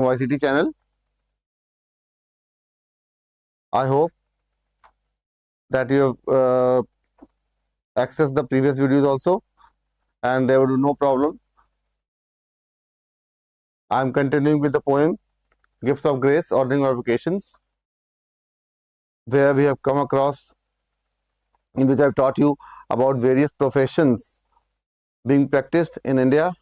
YCT channel. I hope that you have accessed the previous videos also, and there would be no problem. I am continuing with the poem Gifts of Grace, Ordering Our Vocations, where we have come across, in which I have taught you about various professions being practiced in India,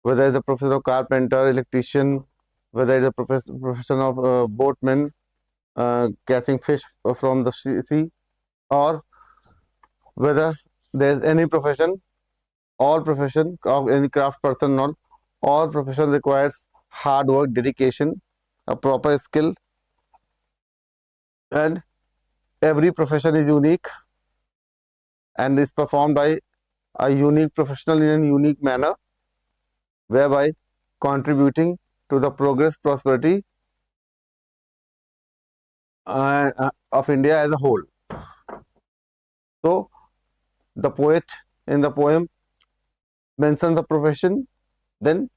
whether it's a profession of carpenter, electrician, whether it's a profession of boatman, catching fish from the sea, or whether there's any profession, all profession of any craft person, not all profession requires hard work, dedication, a proper skill, and every profession is unique and is performed by a unique professional in a unique manner, whereby contributing to the progress, prosperity of India as a whole. So, the poet in the poem mentions the profession, then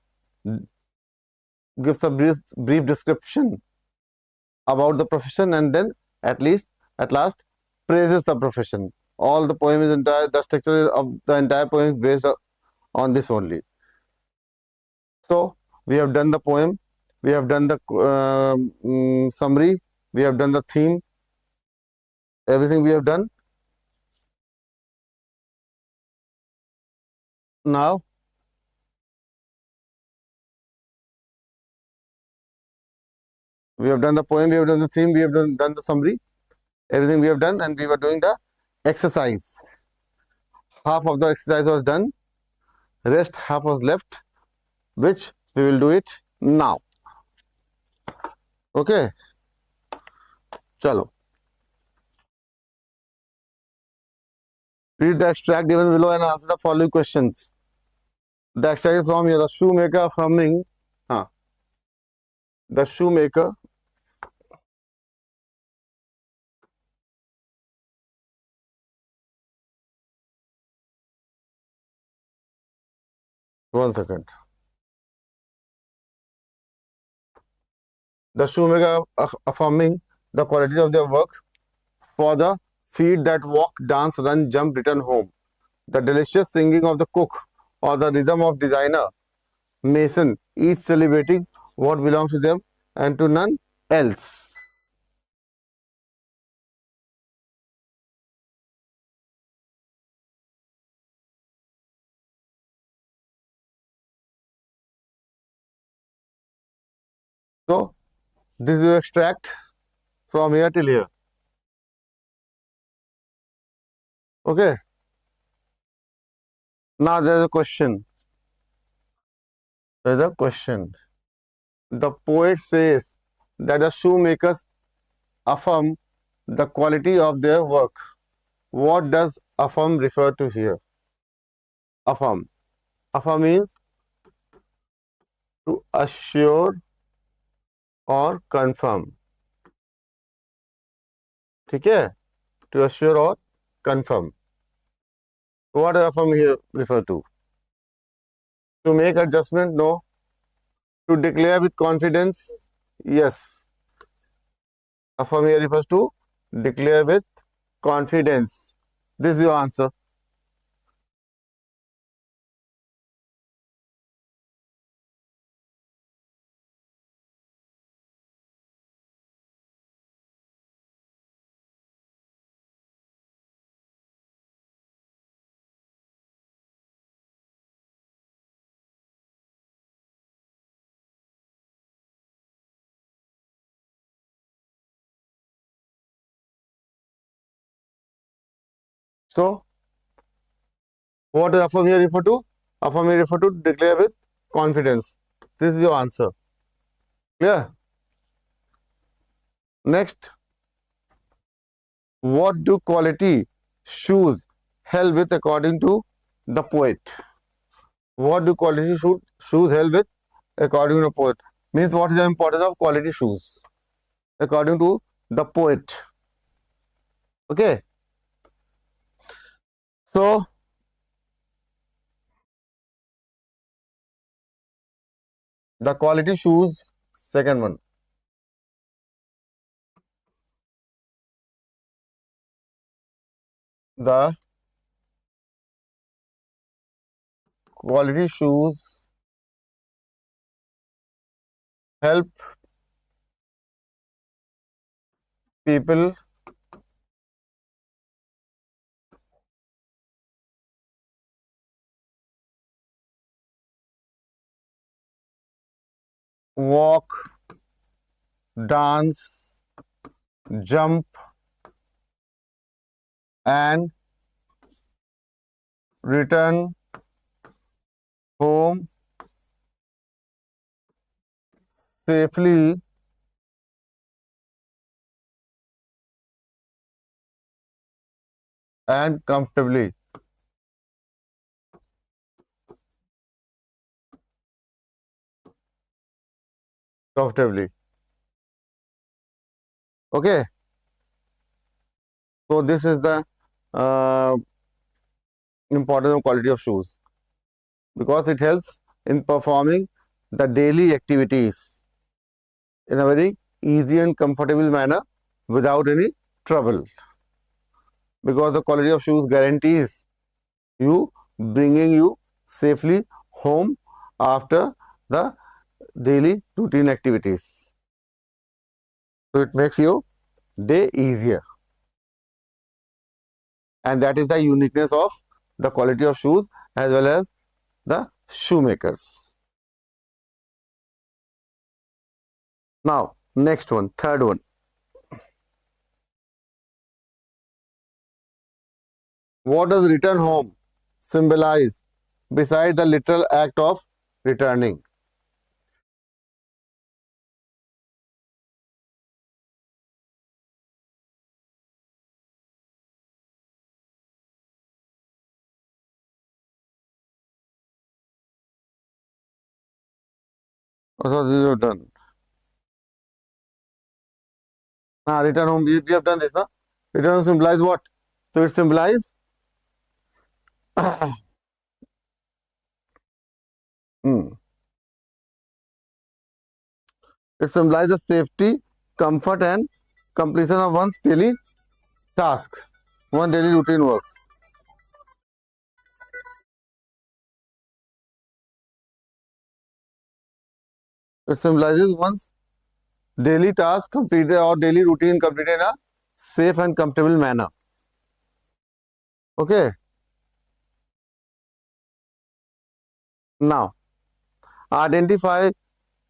gives a brief description about the profession, and then at last praises the profession. All the poem is entire, the structure of the entire poem is based on this only. So, we have done the poem, we have done the summary, we have done the theme, everything we have done. Now, we have done the poem, we have done the theme, we have done the summary, everything we have done, and we were doing the exercise. Half of the exercise was done, rest half was left, which we will do it now. Okay, chalo. Read the extract given below and answer the following questions. The extract is from here. The shoemaker humming. The shoemaker one second. The shoemaker affirming the quality of their work for the feet that walk, dance, run, jump, return home. The delicious singing of the cook or the rhythm of designer, mason, each celebrating what belongs to them and to none else. So, this is your extract from here till here. Okay. Now there is a question. There is a question. The poet says that the shoemakers affirm the quality of their work. What does affirm refer to here? Affirm. Affirm means to assure or confirm. ठीक है? To assure or confirm. What does affirm here refer to? To make adjustment? No. To declare with confidence? Yes. Affirm here refers to declare with confidence. This is your answer. So, what does affirm here refer to? Affirm here refer to declare with confidence. This is your answer. Clear? Next, what do quality shoes held with according to the poet? What do quality shoes held with according to the poet? Means what is the importance of quality shoes according to the poet? Okay. So, The quality shoes, second one. The quality shoes help people walk, dance, jump, and return home safely and comfortably. Comfortably. Okay. So this is the uh, importance of quality of shoes, because it helps in performing the daily activities in a very easy and comfortable manner without any trouble. Because the quality of shoes guarantees you bringing you safely home after the daily routine activities. So it makes your day easier. And that is the uniqueness of the quality of shoes as well as the shoemakers. Now, next one, third one. What does return home symbolize besides the literal act of returning? So this is done. Return home, we have done this, na? Return home symbolize what? So it symbolizes it symbolizes safety, comfort, and completion of one's daily task, one daily routine work. It symbolizes one's daily task completed or daily routine completed in a safe and comfortable manner. Okay. Now, identify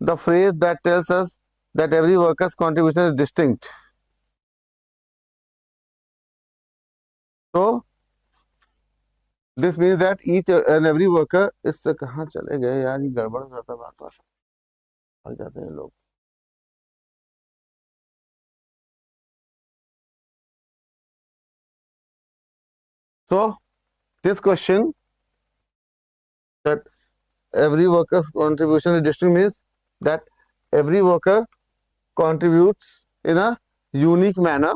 the phrase that tells us that every worker's contribution is distinct. So, this means that each and every worker is कहाँ चले गए यार, ये गड़बड़ हो जाता है बार बार, भाग जाते हैं लोग. So, this question that every worker's contribution is distinct means that every worker contributes in a unique manner,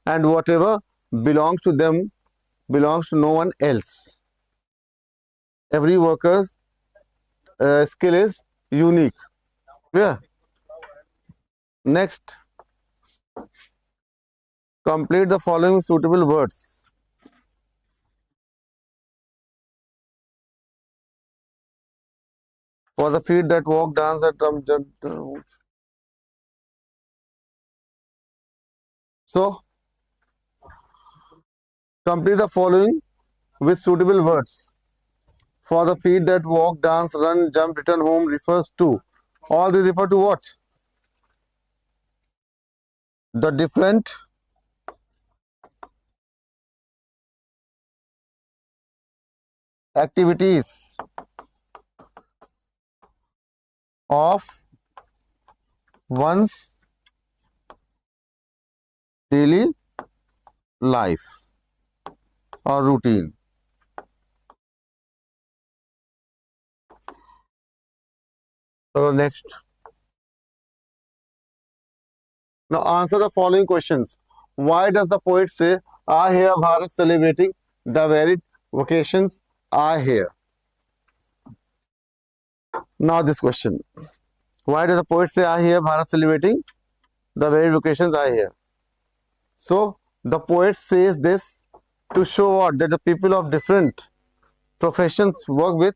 and whatever belongs to them belongs to no one else. Every worker's skill is unique. Clear? Next, complete the following suitable words. For the feet that walk, dance, and drum. So, complete the following with suitable words. For the feet that walk, dance, run, jump, return home refers to. All these refer to what? The different activities of one's daily life or routine. So next. Now answer the following questions. Why does the poet say, "I hear Bharat celebrating the varied vocations I hear"? Now this question. Why does the poet say, I hear Bharat celebrating the very vocations I hear? So the poet says this to show what? That the people of different professions work with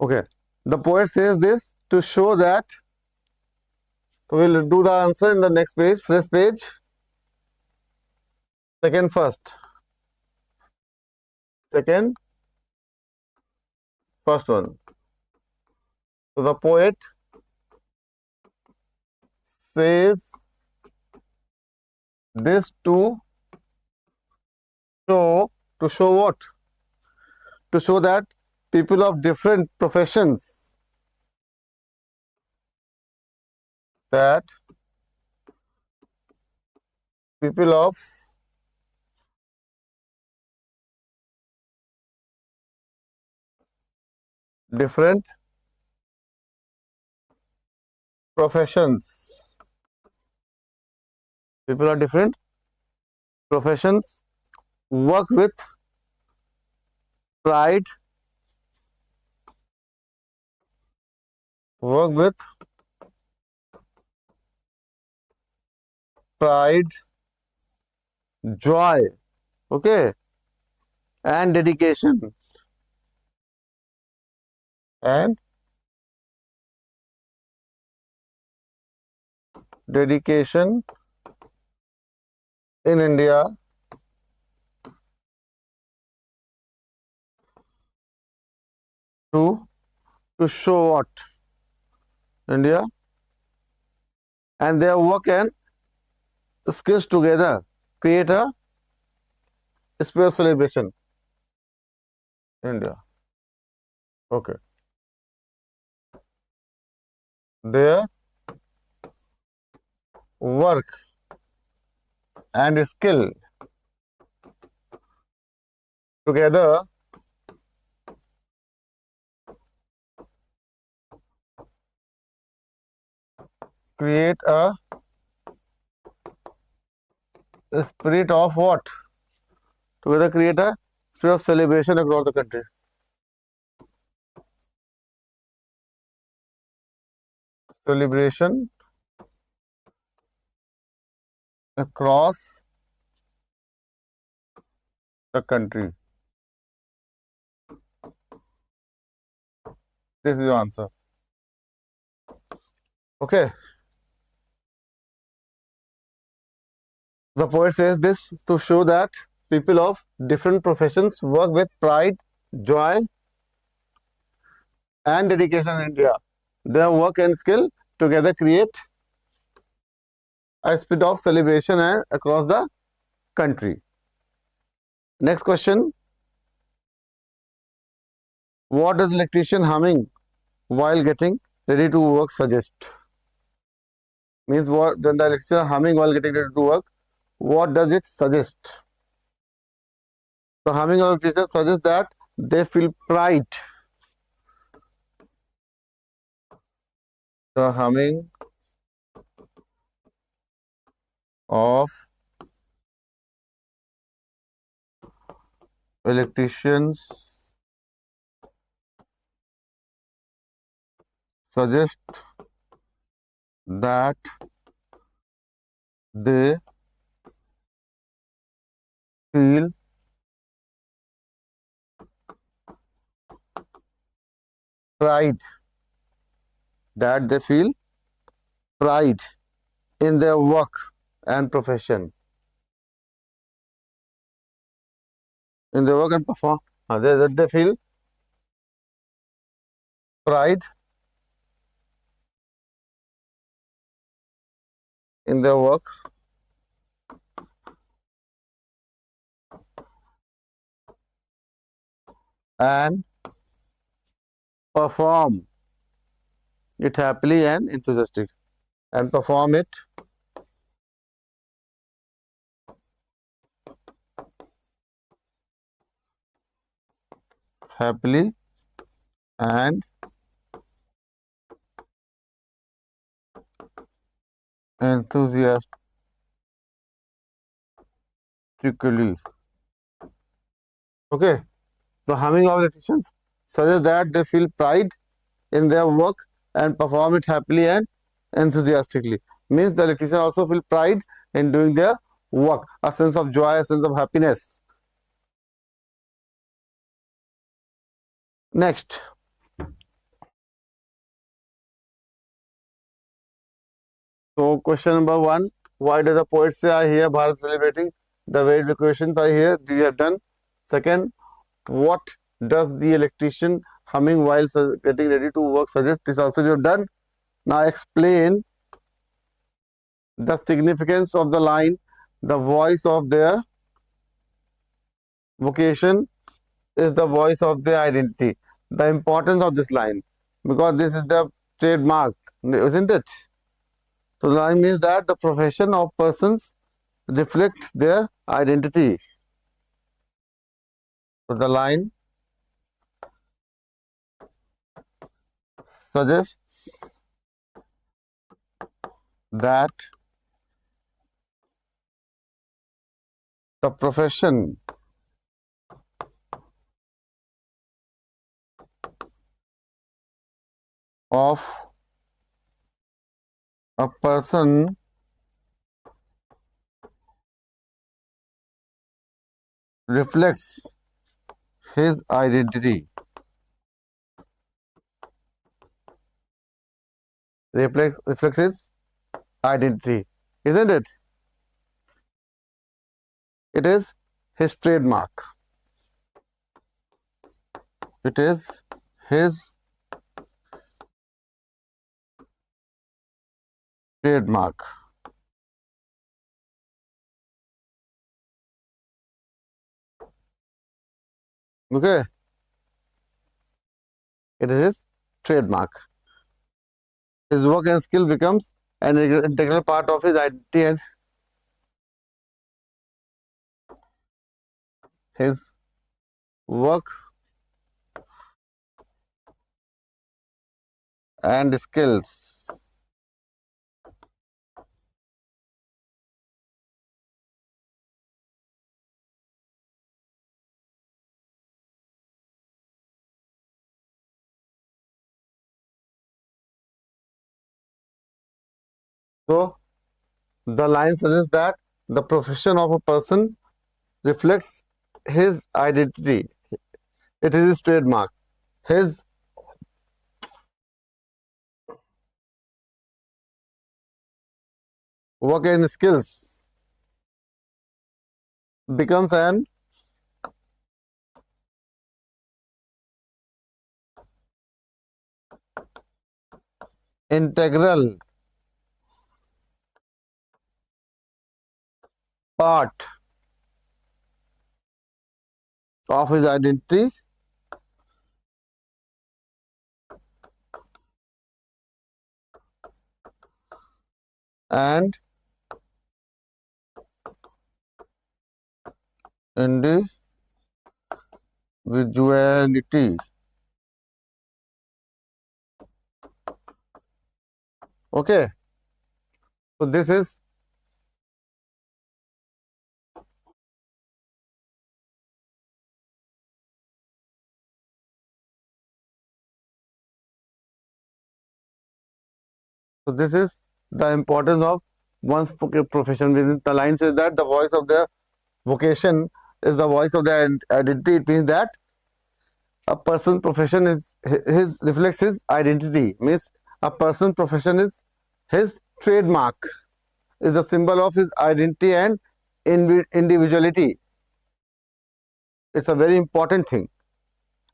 okay. The poet says this to show that we'll do the answer in the next page, first page, second first, second first one. So the poet says this to show what? To show that people of different professions, that people of different professions, people of different professions work with pride, work with pride, joy, okay, and dedication, and dedication in India to show what? India, and their work and skills together create a spirit of celebration in India. Okay. Their work and skill together create a spirit of what? Together create a spirit of celebration across the country. Celebration across the country. This is your answer. Okay. The poet says this to show that people of different professions work with pride, joy, and dedication in India. Their work and skill together create a spirit of celebration and across the country. Next question. What does electrician humming while getting ready to work suggest? Means what, when the electrician humming while getting ready to work, what does it suggest? The humming of electrician suggests that they feel pride. The humming of electricians suggest that they feel pride, that they feel pride in their work and profession, in their work and perform. They feel pride in their work and perform it happily and enthusiastic, and perform it happily and enthusiastically. Okay, the humming of electricians suggests that they feel pride in their work and perform it happily and enthusiastically. Means the electrician also feel pride in doing their work, a sense of joy, a sense of happiness. Next, so question number 1, why does the poet say, I hear Bharat celebrating the varied equations I hear? Do you have done? Second, what does the electrician humming while getting ready to work suggest? This also you have done. Now explain the significance of the line, the voice of their vocation is the voice of their identity. The importance of this line, because this is the trademark, isn't it? So the line means that the profession of persons reflects their identity. So the line suggests that the profession of a person reflects his identity. Reflects his identity, isn't it? It is his trademark. It is his trademark. Okay, it is his trademark. His work and skill becomes an integral part of his identity, and his work and skills so the line suggests that the profession of a person reflects his identity. It is his trademark. His work and skills becomes an integral part of his identity, and individuality. Okay, so this is the importance of one's profession. The line says that the voice of their vocation is the voice of their identity. It means that a person's profession is his reflects his identity. Means a person's profession is his trademark, is a symbol of his identity and individuality. It's a very important thing.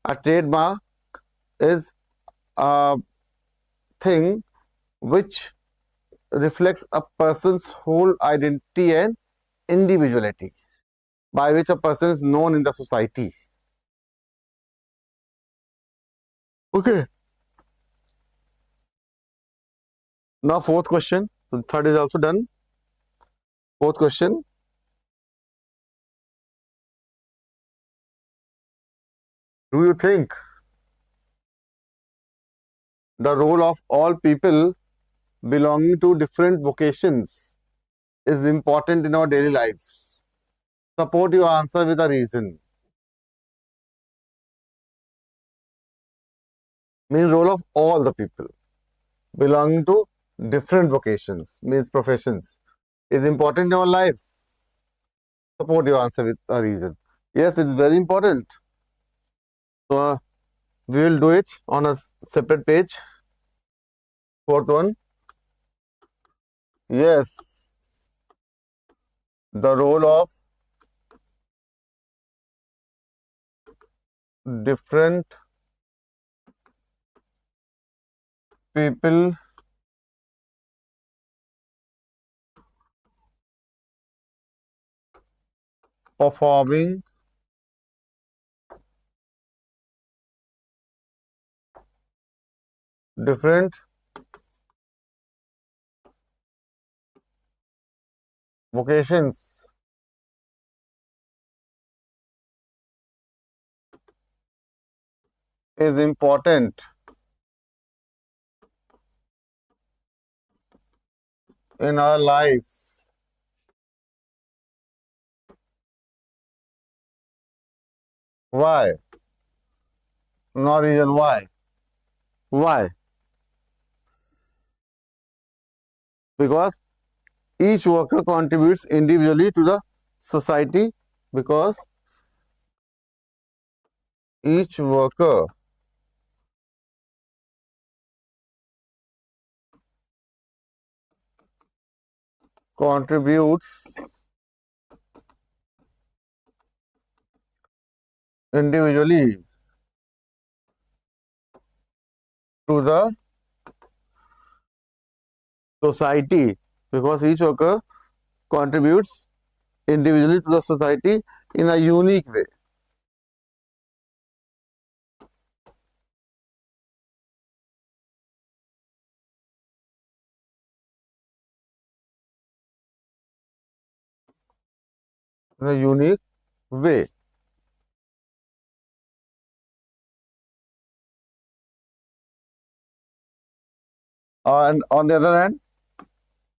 A trademark is a thing which reflects a person's whole identity and individuality, by which a person is known in the society. Okay. Now fourth question. The third is also done. Fourth question. Do you think the role of all people belonging to different vocations is important in our daily lives? Support your answer with a reason. Means role of all the people belonging to different vocations, means professions, is important in our lives. Support your answer with a reason. Yes, it is very important. So we will do it on a separate page. Fourth one. Yes, the role of different people performing different vocations is important in our lives. Why? No reason why. Why? Because each worker contributes individually to the society, because each worker contributes individually to the society, because each worker contributes individually to the society in a unique way. In a unique way. And on the other hand,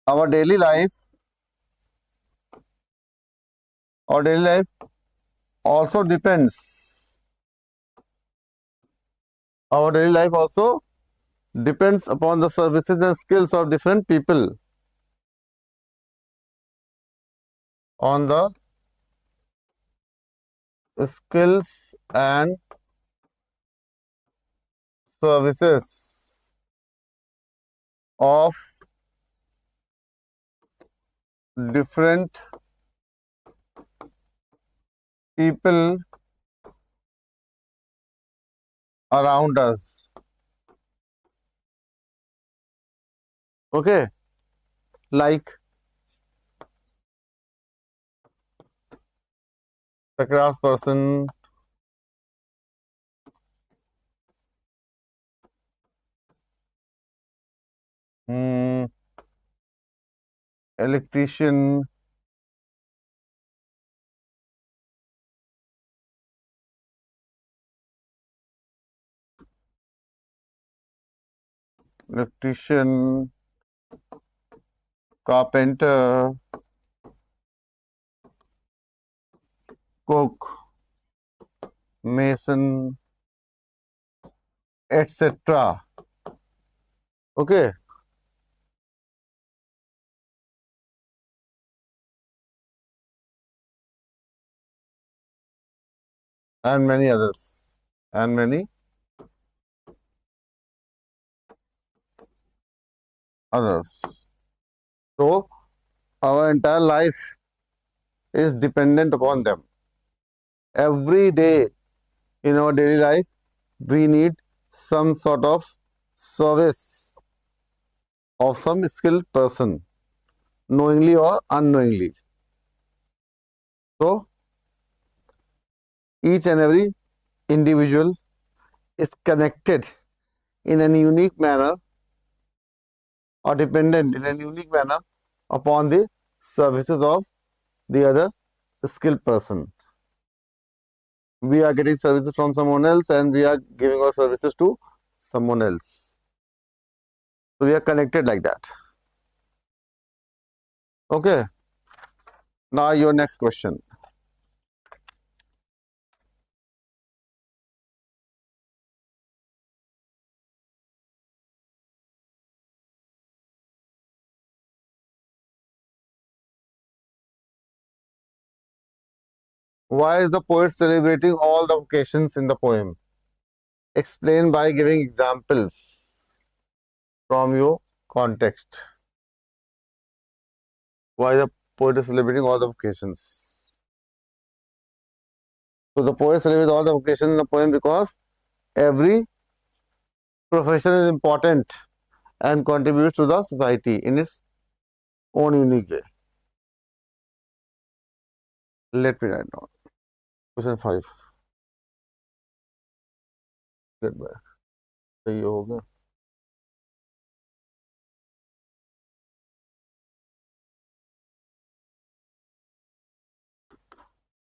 our daily life, our daily life also depends. Our daily life also depends upon the services and skills of different people. On the skills and services of different people around us. Okay, like the craftsperson, hmm, electrician, electrician, carpenter, cook, mason, etc. Okay, and many others, and many others. So our entire life is dependent upon them. Every day in our daily life, we need some sort of service of some skilled person, knowingly or unknowingly. So, each and every individual is connected in a unique manner or dependent in a unique manner upon the services of the other skilled person. We are getting services from someone else and we are giving our services to someone else. So we are connected like that. Okay. Now your next question. Why is the poet celebrating all the occasions in the poem? Explain by giving examples from your context. Why the poet is celebrating all the occasions? So the poet celebrates all the occasions in the poem because every profession is important and contributes to the society in its own unique way. Let me write down. Question 5. Get back. सही हो गया.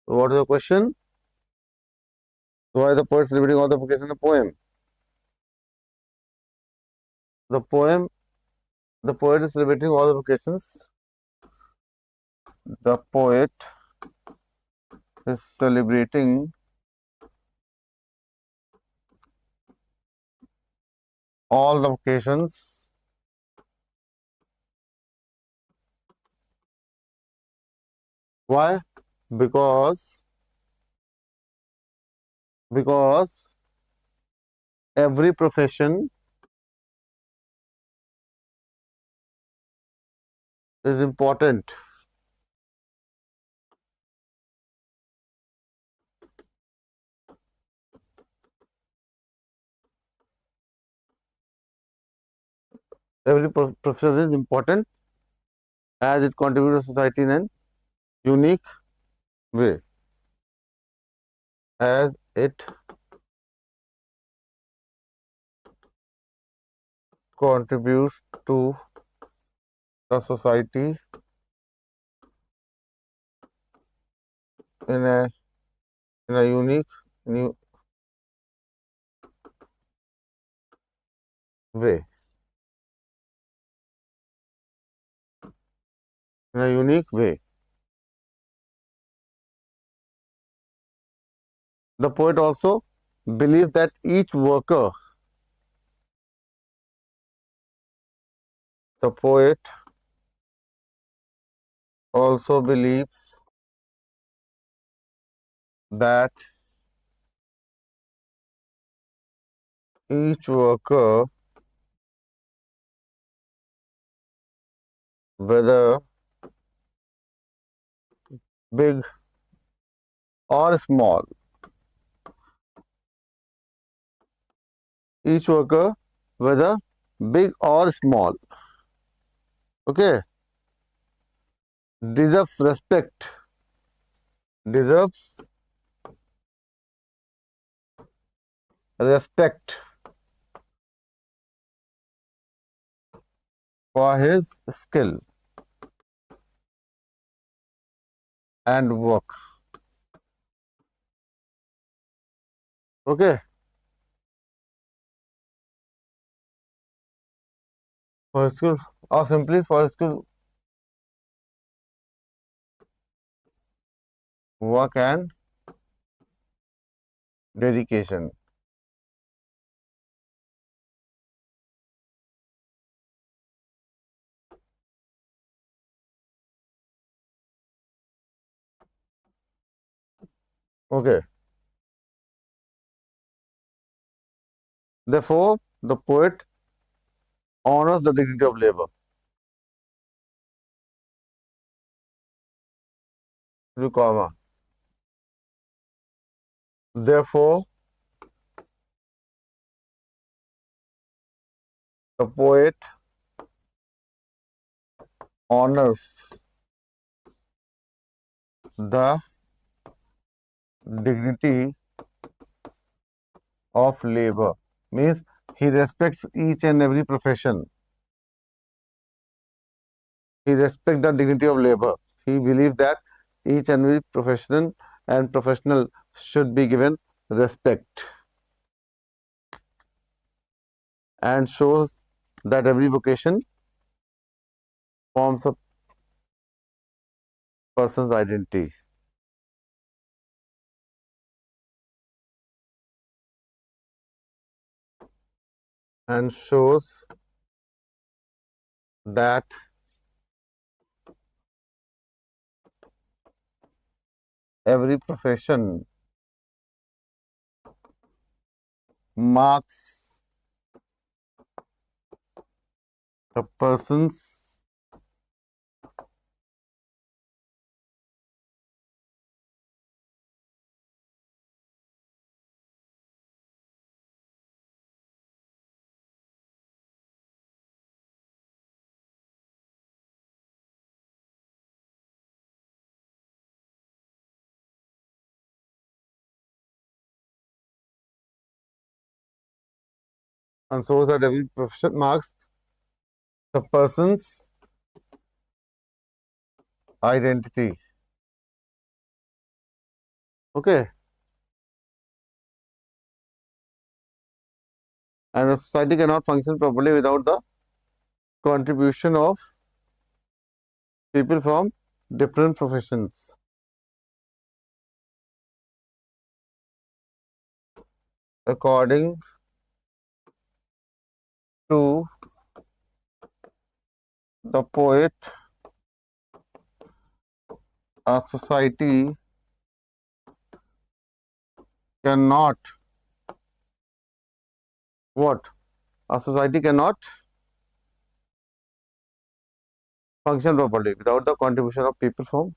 So what is the question? Why is the poet celebrating all the occasions in the poem? The poet is celebrating all the occasions. The poet is celebrating all the occasions why? Because every profession is important. Every profession is important as it contributes to society in a unique way. As it contributes to the society in a unique new way. In a unique way. The poet also believes that each worker, the poet also believes that each worker, whether big or small, each worker, whether big or small, okay, deserves respect, deserves respect for his skill and work. Okay, for his skill or simply for his skill, work and dedication. Okay, therefore, the poet honors the dignity of labor. Comma. Therefore, the poet honors the dignity of labor. Means he respects each and every profession. He respects the dignity of labor. He believes that each and every profession and professional should be given respect, and shows that every vocation forms a person's identity. And shows that every profession marks a person's and shows that every profession marks the person's identity. Okay. And a society cannot function properly without the contribution of people from different professions. According to the poet, a society cannot what? A society cannot function properly without the contribution of people from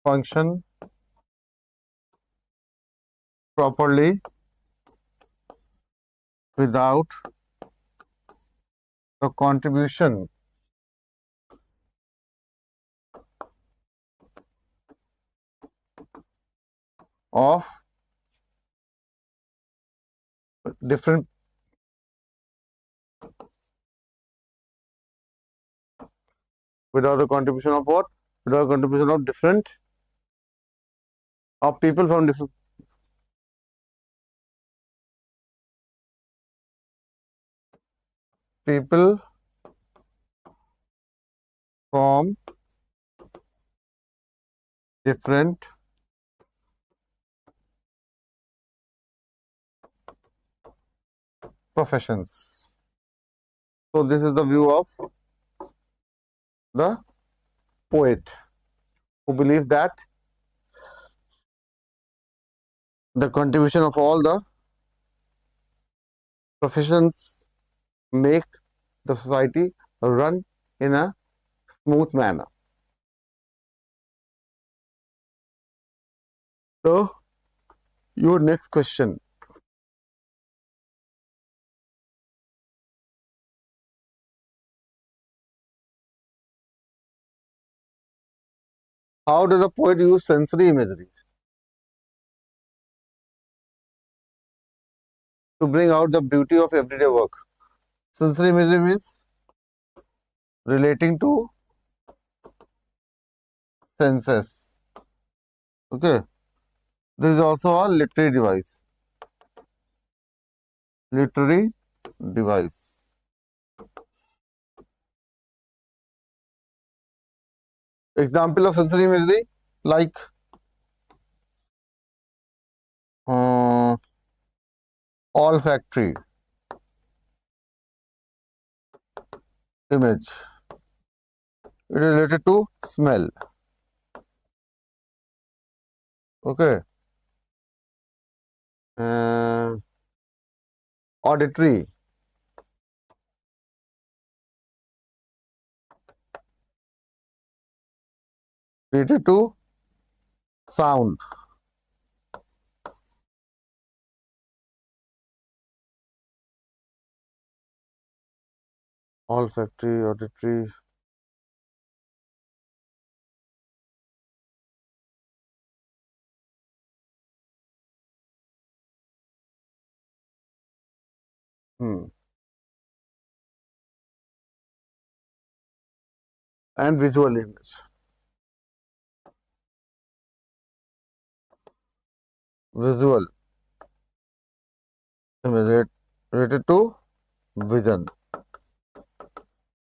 function properly without the contribution of different without the contribution of what? Without the contribution of different of people from different people from different professions. So this is the view of the poet, who believes that the contribution of all the professions make the society run in a smooth manner. So your next question: how does the poet use sensory imagery to bring out the beauty of everyday work? Sensory imagery means relating to senses. Okay, this is also a literary device. Literary device. Example of sensory imagery like olfactory image. It is related to smell. Okay. Auditory. Related to sound. olfactory, auditory, and visual image. Visual image related to vision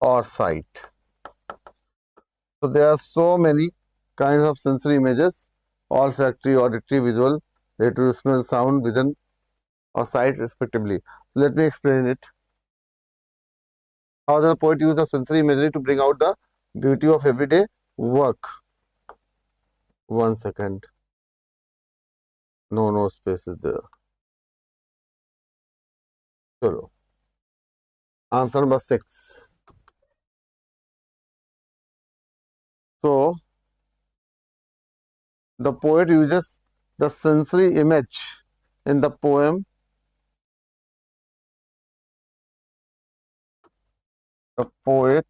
or sight. So there are so many kinds of sensory images: olfactory, auditory, visual, related to smell, sound, vision, or sight, respectively. So let me explain it. How the poet used the sensory imagery to bring out the beauty of everyday work. 1 second. No space is there. Chalo. Answer number 6. So the poet uses the sensory image in the poem. The poet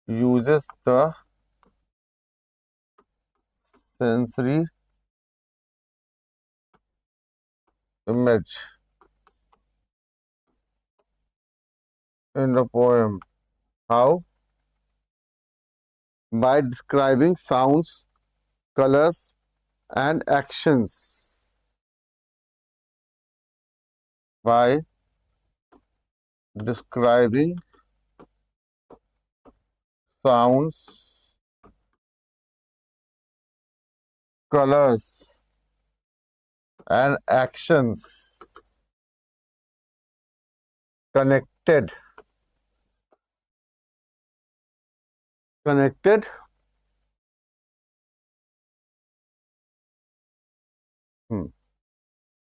uses the sensory image in the poem. How? By describing sounds, colors, and actions. By describing sounds, colors, and actions connected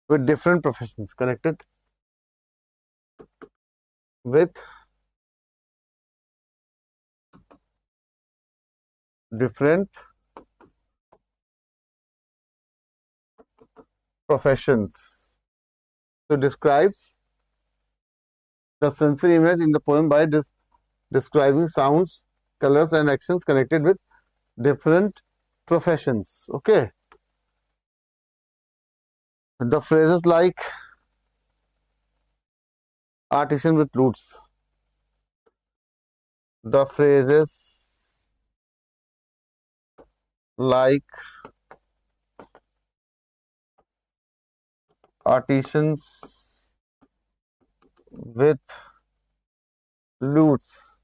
with different professions, connected with different professions. So describes the sensory image in the poem by describing sounds, colors, and actions connected with different professions. Okay. The phrases like artisan with roots. The phrases like artisans with lutes.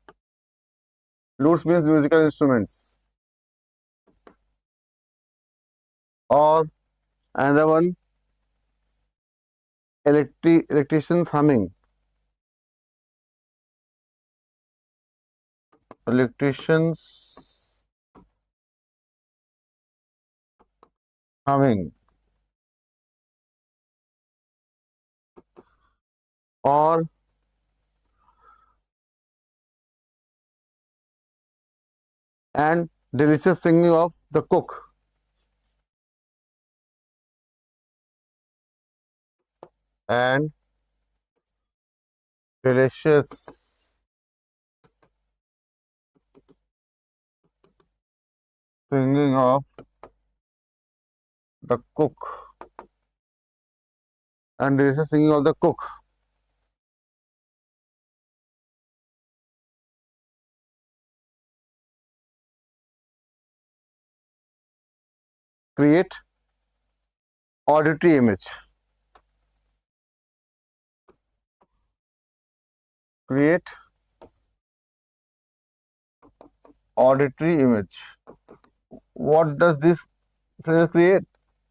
Lutes means musical instruments. Or another one, electricians humming. Electricians humming. Or and delicious singing of the cook. And delicious singing of the cook. And delicious singing of the cook. Create auditory image. Create auditory image. What does this phrase create?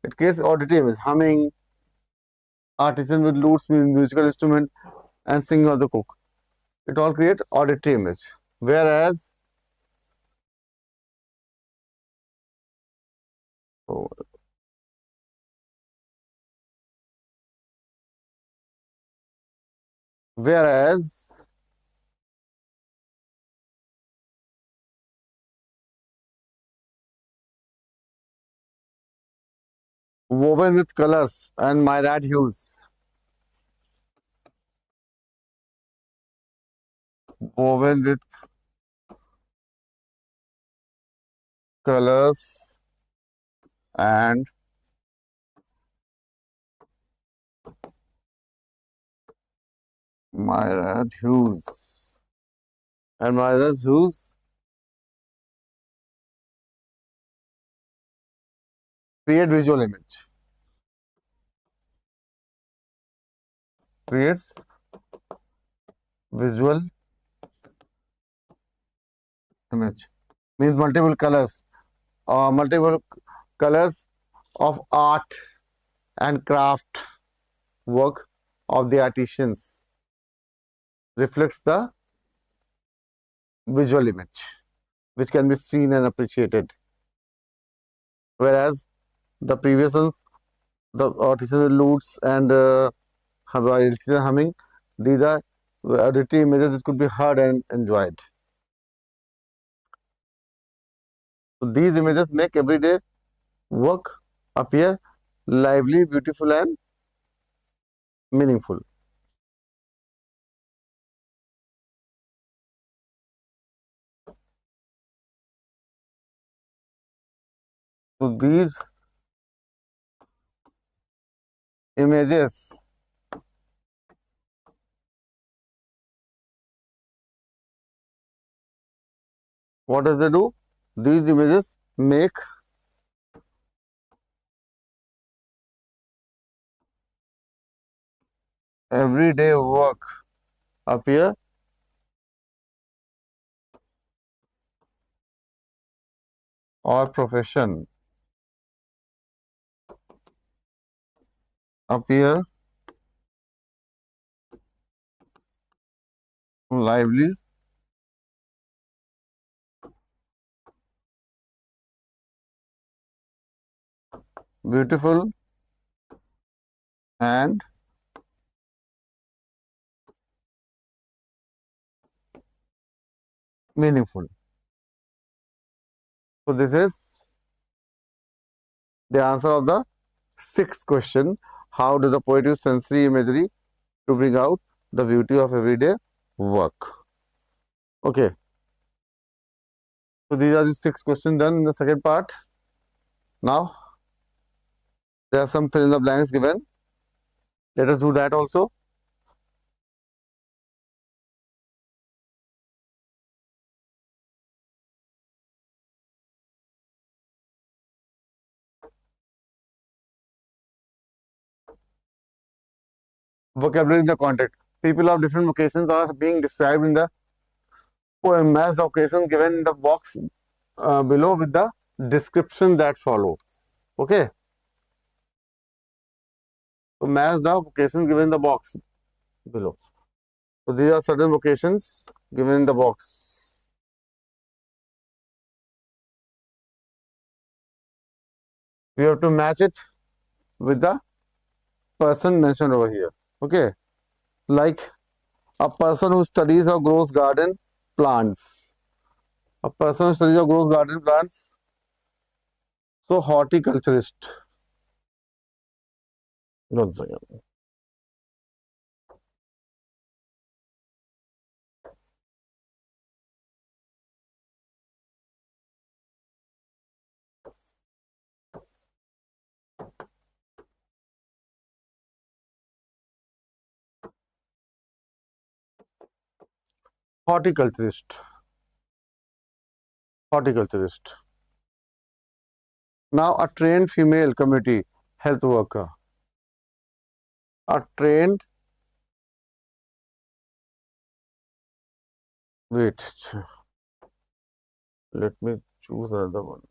It creates auditory image. Humming, artisan with lutes means musical instrument, and singing of the cook. It all create auditory image. Whereas whereas woven with colors and myriad hues. woven with colors and myriad hues. And myriad hues create visual image. Creates visual image. Means multiple colors of art and craft work of the artisans reflects the visual image which can be seen and appreciated. Whereas the previous ones, the artisanal lutes and humming, these are auditory images that could be heard and enjoyed. So these images make everyday work appear lively, beautiful, and meaningful. So these images what does they do? These images make everyday work appear or profession appear lively, beautiful, and meaningful. So this is the answer of the sixth question. How does the poet use sensory imagery to bring out the beauty of everyday work? Okay. So these are the six questions done in the second part. Now, there are some fill in the blanks given. Let us do that also. Vocabulary in the context. People of different vocations are being described in the poem as the vocations given in the box below with the description that follow. Okay. So match the vocations given in the box below. So these are certain vocations given in the box. We have to match it with the person mentioned over here. Okay. Like a person who studies or grows garden plants. A person who studies or grows garden plants. So horticulturist. One second. Horticulturist. Horticulturist. Now a trained female community health worker. A trained, wait, let me choose another one.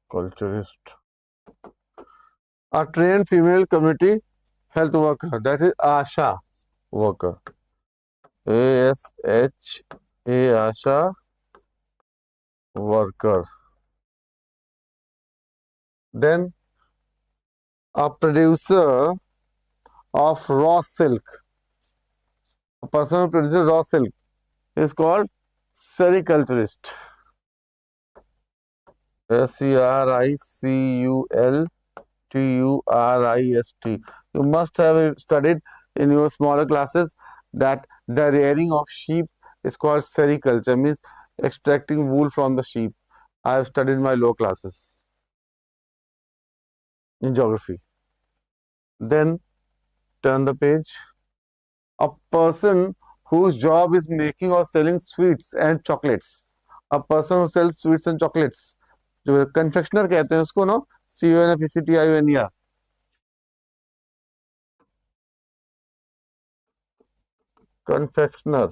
Culturist. A trained female community health worker, that is ASHA worker. ASHA ASHA worker. Then a producer of raw silk. A person who produces raw silk is called Sericulturist. Sericulturist. You must have studied in your smaller classes that the rearing of sheep is called sericulture, means extracting wool from the sheep. I have studied in my low classes in geography. Then turn the page. A person whose job is making or selling sweets and chocolates. A person who sells sweets and chocolates. जो confectioner कहते हैं उसको, no, CONFECTIONER. Confectioner.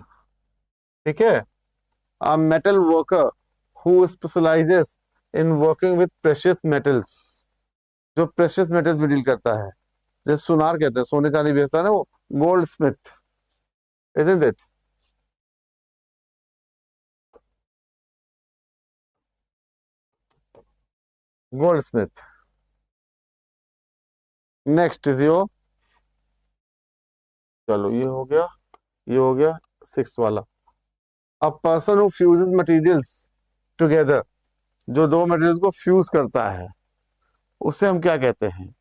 ठीक है. A metal worker who specializes in working with precious metals. जो precious metals में deal करता है, जैसे सुनार कहते हैं, सोने चांदी बेचता है ना वो, gold Smith, isn't it? Goldsmith. Next is your, चलो ये हो गया, ये हो गया, 6th वाला. A person who fuses materials together, जो दो मटेरियल्स को फ्यूज करता है, उसे हम क्या कहते हैं?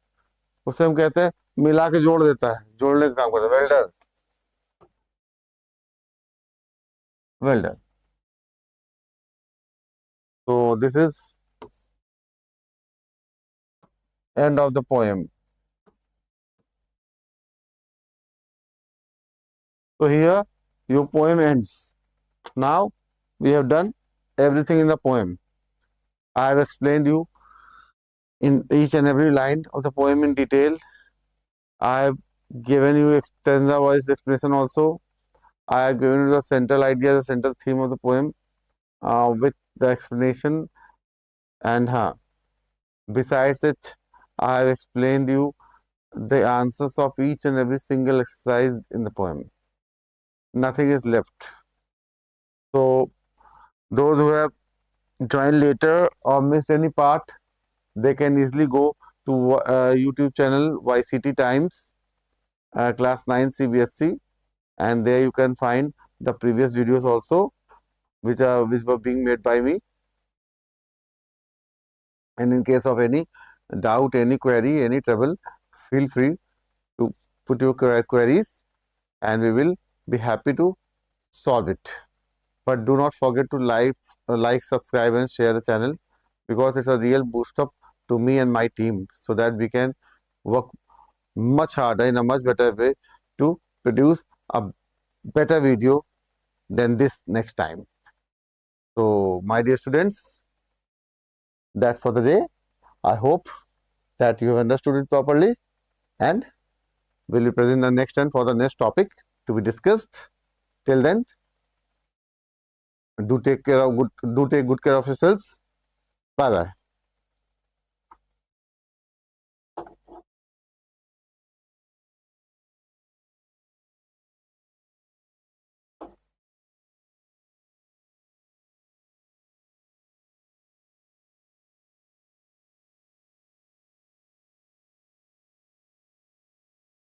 उसे हम कहते हैं मिला के जोड़ देता है, जोड़ने का काम करता है, welder. Welder. So this is end of the poem. So here your poem ends. Now we have done everything in the poem. I have explained you in each and every line of the poem in detail. I have given you extensive voice explanation also. I have given you the central idea, the central theme of the poem with the explanation. And besides it, I have explained you the answers of each and every single exercise in the poem. Nothing is left. So those who have joined later or missed any part, they can easily go to YouTube channel YCT Times, class 9 CBSE, and there you can find the previous videos also, which were being made by me. And in case of any doubt, any query, any trouble, feel free to put your queries, and we will be happy to solve it. But do not forget to like, subscribe and share the channel, because it's a real boost up to me and my team, so that we can work much harder in a much better way to produce a better video than this next time. So my dear students, that's for the day. I hope that you have understood it properly, and will be present the next time for the next topic to be discussed. Till then, do take good care of yourselves. Bye bye.